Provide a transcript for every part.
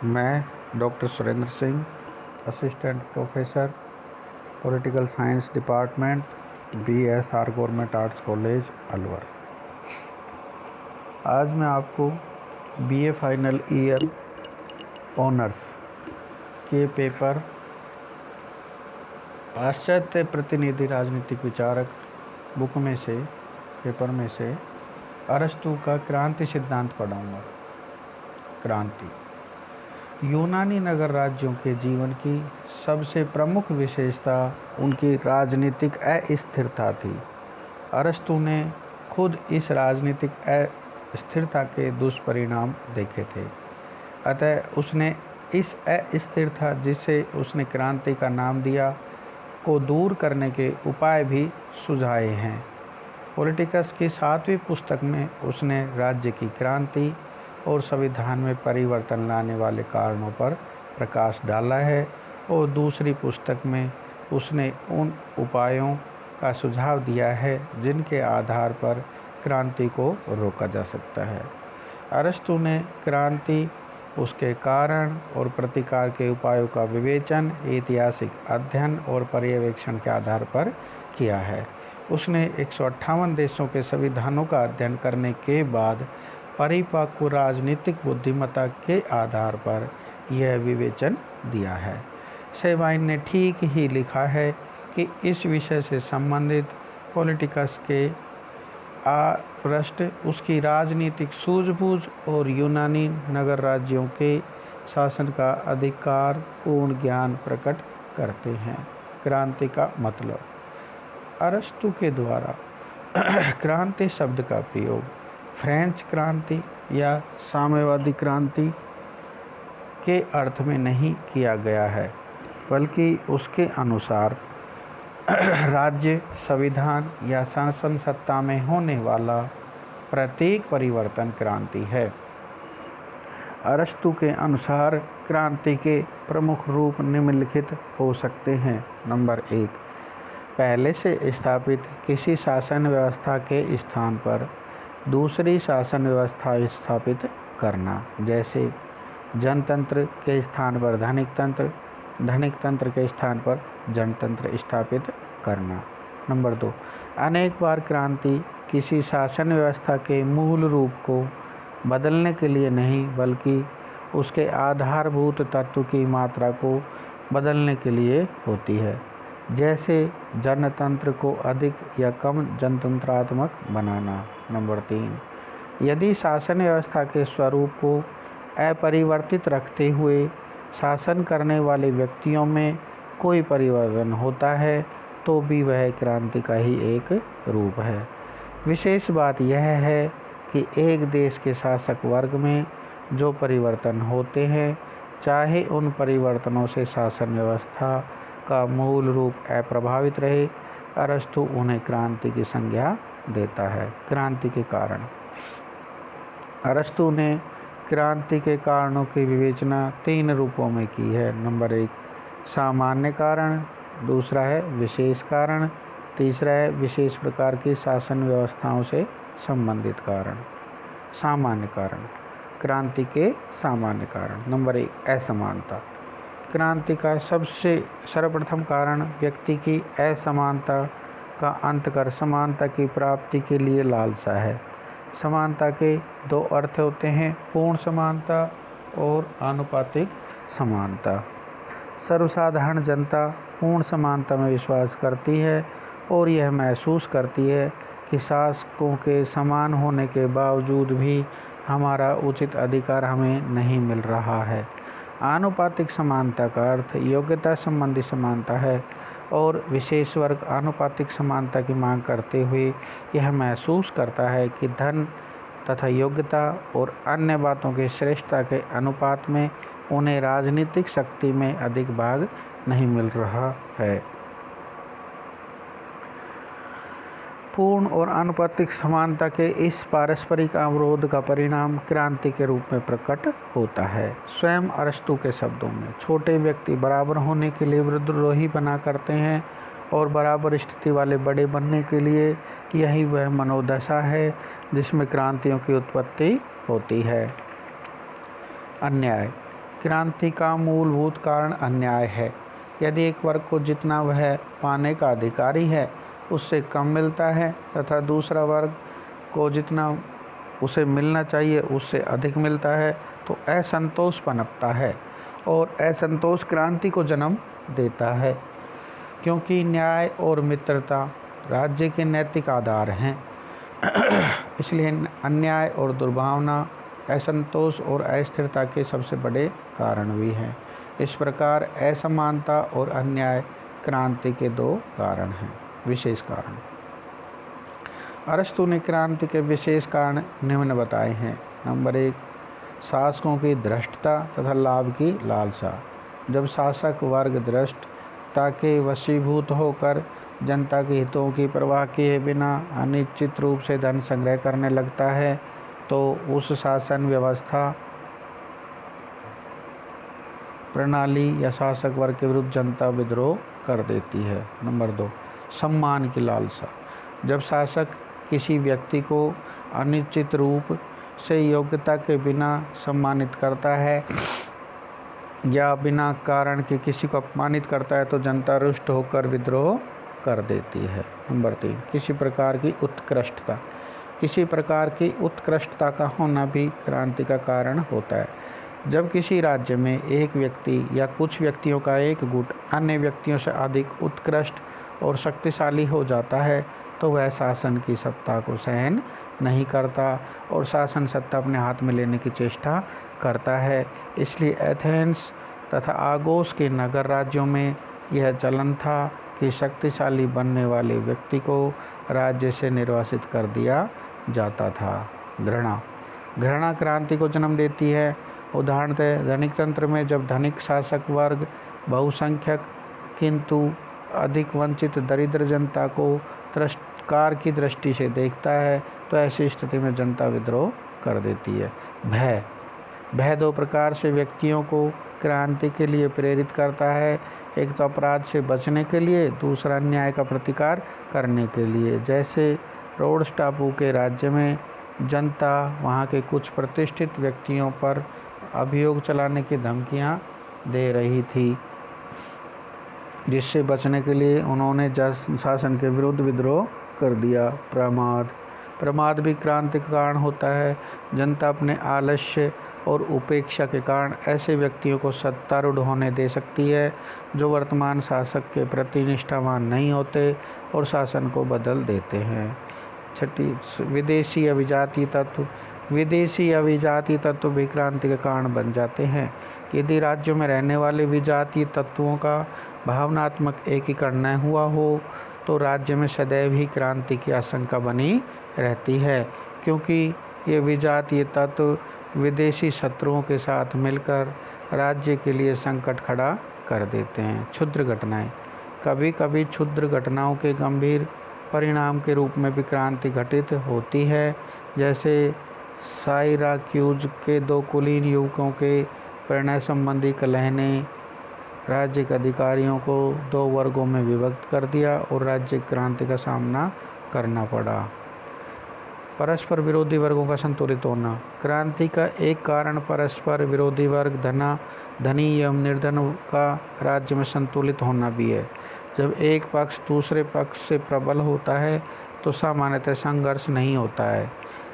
मैं doctor Surendra Singh, assistant professor political science department, BSR government arts college Alwar. आज मैं आपको BA फाइनल ईयर ऑनर्स के पेपर पाश्चात्य प्रतिनिधि राजनीतिक विचारक पेपर में से अरस्तु का क्रांति सिद्धांत पढ़ाऊंगा। क्रांति यूनानी नगर राज्यों के जीवन की सबसे प्रमुख विशेषता उनकी राजनीतिक अस्थिरता थी। अरस्तु ने खुद इस राजनीतिक अस्थिरता के दुष्परिणाम देखे थे, अतः उसने इस अस्थिरता, जिसे उसने क्रांति का नाम दिया, को दूर करने के उपाय भी सुझाए हैं। पॉलिटिकस की 7वीं पुस्तक में उसने राज्य की क्रांति और संविधान में परिवर्तन लाने वाले कारणों पर प्रकाश डाला है, और दूसरी पुस्तक में उसने उन उपायों का सुझाव दिया है जिनके आधार पर क्रांति को रोका जा सकता है। अरस्तु ने क्रांति, उसके कारण और प्रतिकार के उपायों का विवेचन ऐतिहासिक अध्ययन और पर्यवेक्षण के आधार पर किया है। उसने 158 देशों के संविधानों का अध्ययन करने के बाद परिपक्व राजनीतिक बुद्धिमत्ता के आधार पर यह विवेचन दिया है। सेवाइन ने ठीक ही लिखा है कि इस विषय से संबंधित पॉलिटिकस के पृष्ठ उसकी राजनीतिक सूझबूझ और यूनानी नगर राज्यों के शासन का अधिकार पूर्ण ज्ञान प्रकट करते हैं। क्रांति का मतलब। अरस्तु के द्वारा क्रांति शब्द का प्रयोग फ्रेंच क्रांति या साम्यवादी क्रांति के अर्थ में नहीं किया गया है, बल्कि उसके अनुसार राज्य, संविधान या शासन सत्ता में होने वाला प्रत्येक परिवर्तन क्रांति है। अरस्तु के अनुसार क्रांति के प्रमुख रूप निम्नलिखित हो सकते हैं। नंबर 1, पहले से स्थापित किसी शासन व्यवस्था के स्थान पर दूसरी शासन व्यवस्था स्थापित करना, जैसे जनतंत्र के स्थान पर धनिक तंत्र, धनिक तंत्र के स्थान पर जनतंत्र स्थापित करना। नंबर 2, अनेक बार क्रांति किसी शासन व्यवस्था के मूल रूप को बदलने के लिए नहीं, बल्कि उसके आधारभूत तत्व की मात्रा को बदलने के लिए होती है, जैसे जनतंत्र को अधिक या कम जनतंत्रात्मक बनाना। नंबर 3, यदि शासन व्यवस्था के स्वरूप को अपरिवर्तित रखते हुए शासन करने वाले व्यक्तियों में कोई परिवर्तन होता है, तो भी वह क्रांति का ही एक रूप है। विशेष बात यह है कि एक देश के शासक वर्ग में जो परिवर्तन होते हैं, चाहे उन परिवर्तनों से शासन व्यवस्था का मूल रूप अप्रभावित रहे, अरस्तु उन्हें क्रांति की संज्ञा देता है। क्रांति के कारण। अरस्तु ने क्रांति के कारणों की विवेचना 3 रूपों में की है। नंबर 1, सामान्य कारण, दूसरा है विशेष कारण, तीसरा है विशेष प्रकार की शासन व्यवस्थाओं से संबंधित कारण। सामान्य कारण। क्रांति के सामान्य कारण। नंबर 1, असमानता। क्रांति का सबसे सर्वप्रथम कारण व्यक्ति की असमानता का अंत कर समानता की प्राप्ति के लिए लालसा है। समानता के 2 अर्थ होते हैं, पूर्ण समानता और आनुपातिक समानता। सर्वसाधारण जनता पूर्ण समानता में विश्वास करती है और यह महसूस करती है कि शासकों के समान होने के बावजूद भी हमारा उचित अधिकार हमें नहीं मिल रहा है। आनुपातिक समानता का अर्थ योग्यता संबंधी समानता है, और विशेष वर्ग आनुपातिक समानता की मांग करते हुए यह महसूस करता है कि धन तथा योग्यता और अन्य बातों की श्रेष्ठता के अनुपात में उन्हें राजनीतिक शक्ति में अधिक भाग नहीं मिल रहा है। पूर्ण और आनुपातिक समानता के इस पारस्परिक अवरोध का परिणाम क्रांति के रूप में प्रकट होता है। स्वयं अरस्तु के शब्दों में, छोटे व्यक्ति बराबर होने के लिए विद्रोही बना करते हैं, और बराबर स्थिति वाले बड़े बनने के लिए यही वह मनोदशा है जिसमें क्रांतियों की उत्पत्ति होती है। अन्याय। क्रांति का मूलभूत कारण अन्याय है। यदि एक वर्ग को जितना वह पाने का अधिकारी है उससे कम मिलता है तथा दूसरा वर्ग को जितना उसे मिलना चाहिए उससे अधिक मिलता है तो असंतोष पनपता है और असंतोष क्रांति को जन्म देता है, क्योंकि न्याय और मित्रता राज्य के नैतिक आधार हैं। इसलिए अन्याय और दुर्भावना असंतोष और अस्थिरता के सबसे बड़े कारण भी हैं। इस प्रकार असमानता और अन्याय क्रांति के दो कारण हैं, विशेष कारण। अरस्तु ने क्रांति के विशेष कारण निम्न बताए हैं। नंबर 1, शासकों की धृष्टता तथा लाभ की लालसा। जब शासक वर्ग धृष्टता के वशीभूत होकर जनता के हितों की परवाह किए बिना अनिश्चित रूप से धन संग्रह करने लगता है तो उस शासन व्यवस्था प्रणाली या शासक वर्ग के विरुद्ध जनता विद्रोह कर देती है। नंबर 2, सम्मान की लालसा। जब शासक किसी व्यक्ति को अनिश्चित रूप से योग्यता के बिना सम्मानित करता है या बिना कारण के किसी को अपमानित करता है तो जनता रुष्ट होकर विद्रोह कर देती है। नंबर 3, किसी प्रकार की उत्कृष्टता। किसी प्रकार की उत्कृष्टता का होना भी क्रांति का कारण होता है। जब किसी राज्य में एक व्यक्ति या कुछ व्यक्तियों का एक गुट अन्य व्यक्तियों से अधिक उत्कृष्ट और शक्तिशाली हो जाता है तो वह शासन की सत्ता को सहन नहीं करता और शासन सत्ता अपने हाथ में लेने की चेष्टा करता है। इसलिए एथेंस तथा आगोस के नगर राज्यों में यह चलन था कि शक्तिशाली बनने वाले व्यक्ति को राज्य से निर्वासित कर दिया जाता था। घृणा क्रांति को जन्म देती है। उदाहरणतः धनिक तंत्र में जब धनिक शासक वर्ग बहुसंख्यक किंतु अधिक वंचित दरिद्र जनता को तिरस्कार की दृष्टि से देखता है तो ऐसी स्थिति में जनता विद्रोह कर देती है। भय 2 प्रकार से व्यक्तियों को क्रांति के लिए प्रेरित करता है। एक तो अपराध से बचने के लिए, दूसरा न्याय का प्रतिकार करने के लिए। जैसे रोड्स टापू के राज्य में जनता वहाँ के कुछ प्रतिष्ठित व्यक्तियों पर अभियोग चलाने की धमकियाँ दे रही थी, जिससे बचने के लिए उन्होंने शासन के विरुद्ध विद्रोह कर दिया। प्रमाद भी क्रांति का कारण होता है। जनता अपने आलस्य और उपेक्षा के कारण ऐसे व्यक्तियों को सत्तारूढ़ होने दे सकती है जो वर्तमान शासक के प्रति निष्ठावान नहीं होते और शासन को बदल देते हैं। 6, विदेशी या विजातीय तत्व भी क्रांति के कारण बन जाते हैं। यदि राज्यों में रहने वाले विजातीय तत्वों का भावनात्मक एकीकरण न हुआ हो तो राज्य में सदैव ही क्रांति की आशंका बनी रहती है, क्योंकि ये विजातीय तत्व विदेशी शत्रुओं के साथ मिलकर राज्य के लिए संकट खड़ा कर देते हैं। क्षुद्र घटनाएं। कभी कभी क्षुद्र घटनाओं के गंभीर परिणाम के रूप में भी क्रांति घटित होती है। जैसे साइराक्यूज के 2 कुलीन युवकों के परिणय संबंधी कलह ने राज्य के अधिकारियों को 2 वर्गों में विभक्त कर दिया और राज्य क्रांति का सामना करना पड़ा। परस्पर विरोधी वर्गों का संतुलित होना। क्रांति का एक कारण परस्पर विरोधी वर्ग धनी एवं निर्धन का राज्य में संतुलित होना भी है। जब एक पक्ष दूसरे पक्ष से प्रबल होता है तो सामान्यतः संघर्ष नहीं होता है,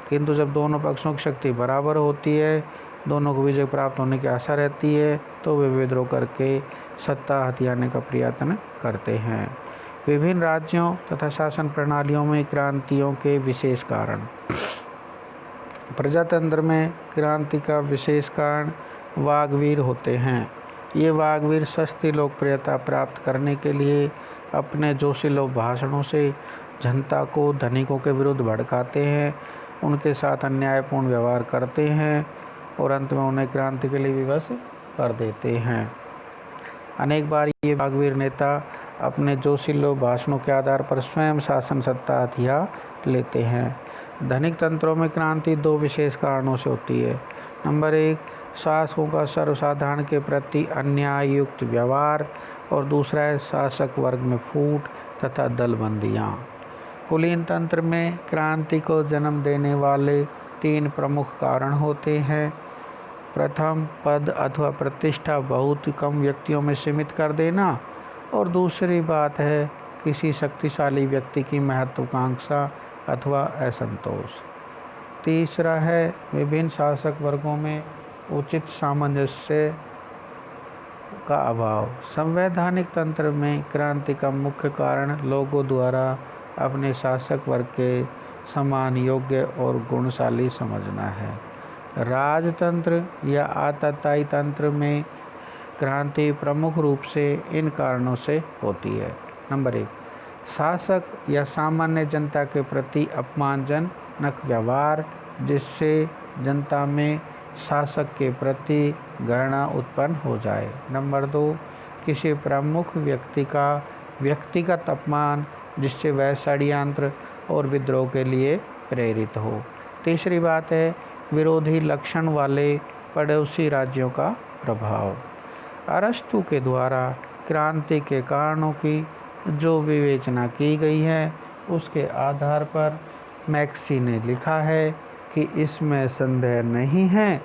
किंतु जब दोनों पक्षों की शक्ति बराबर होती है, दोनों को विजय प्राप्त होने की आशा रहती है, तो वे विद्रोह करके सत्ता हथियाने का प्रयत्न करते हैं। विभिन्न राज्यों तथा शासन प्रणालियों में क्रांतियों के विशेष कारण। प्रजातंत्र में क्रांति का विशेष कारण वाग्वीर होते हैं। ये वाग्वीर सस्ती लोकप्रियता प्राप्त करने के लिए अपने जोशीले भाषणों से जनता को धनिकों के विरुद्ध भड़काते हैं, उनके साथ अन्यायपूर्ण व्यवहार करते हैं और अंत में उन्हें क्रांति के लिए विवश कर देते हैं। अनेक बार ये वाग्वीर नेता अपने जोशीले भाषणों के आधार पर स्वयं शासन सत्ता हथिया लेते हैं। धनिक तंत्रों में क्रांति 2 विशेष कारणों से होती है। नंबर 1, शासकों का सर्वसाधारण के प्रति अन्याययुक्त व्यवहार और दूसरा है शासक वर्ग में फूट तथा दलबंदियाँ। कुलीन तंत्र में क्रांति को जन्म देने वाले 3 प्रमुख कारण होते हैं। प्रथम पद अथवा प्रतिष्ठा बहुत कम व्यक्तियों में सीमित कर देना, और दूसरी बात है किसी शक्तिशाली व्यक्ति की महत्वाकांक्षा अथवा असंतोष। तीसरा है विभिन्न शासक वर्गों में उचित सामंजस्य का अभाव। संवैधानिक तंत्र में क्रांति का मुख्य कारण लोगों द्वारा अपने शासक वर्ग के समान योग्य और गुणशाली समझना है। राजतंत्र या आतताई तंत्र में क्रांति प्रमुख रूप से इन कारणों से होती है। नंबर 1, शासक या सामान्य जनता के प्रति अपमानजनक व्यवहार, जिससे जनता में शासक के प्रति घृणा उत्पन्न हो जाए। नंबर 2, किसी प्रमुख व्यक्ति का व्यक्तिगत अपमान, जिससे वह षड्यंत्र और विद्रोह के लिए प्रेरित हो। तीसरी बात है विरोधी लक्षण वाले पड़ोसी राज्यों का प्रभाव। अरस्तु के द्वारा क्रांति के कारणों की जो विवेचना की गई है, उसके आधार पर मैक्सी ने लिखा है कि इसमें संदेह नहीं है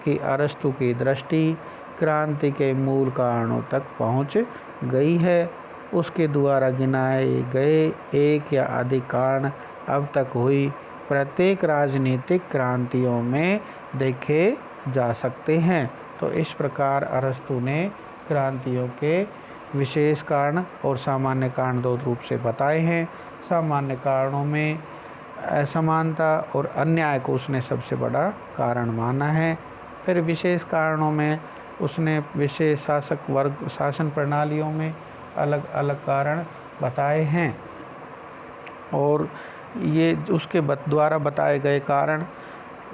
कि अरस्तु की दृष्टि क्रांति के मूल कारणों तक पहुंच गई है। उसके द्वारा गिनाए गए एक या अधिक कारण अब तक हुई प्रत्येक राजनीतिक क्रांतियों में देखे जा सकते हैं। तो इस प्रकार अरस्तु ने क्रांतियों के विशेष कारण और सामान्य कारण दो रूप से बताए हैं। सामान्य कारणों में असमानता और अन्याय को उसने सबसे बड़ा कारण माना है। फिर विशेष कारणों में उसने विशेष शासक वर्ग शासन प्रणालियों में अलग अलग कारण बताए हैं, और ये उसके द्वारा बताए गए कारण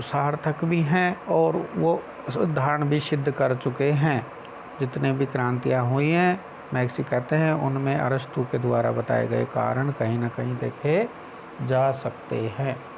सार्थक भी हैं और वो उदाहरण भी सिद्ध कर चुके हैं। जितने भी क्रांतियाँ हुई हैं, मैक्सी कहते हैं, उनमें अरस्तु के द्वारा बताए गए कारण कहीं ना कहीं देखे जा सकते हैं।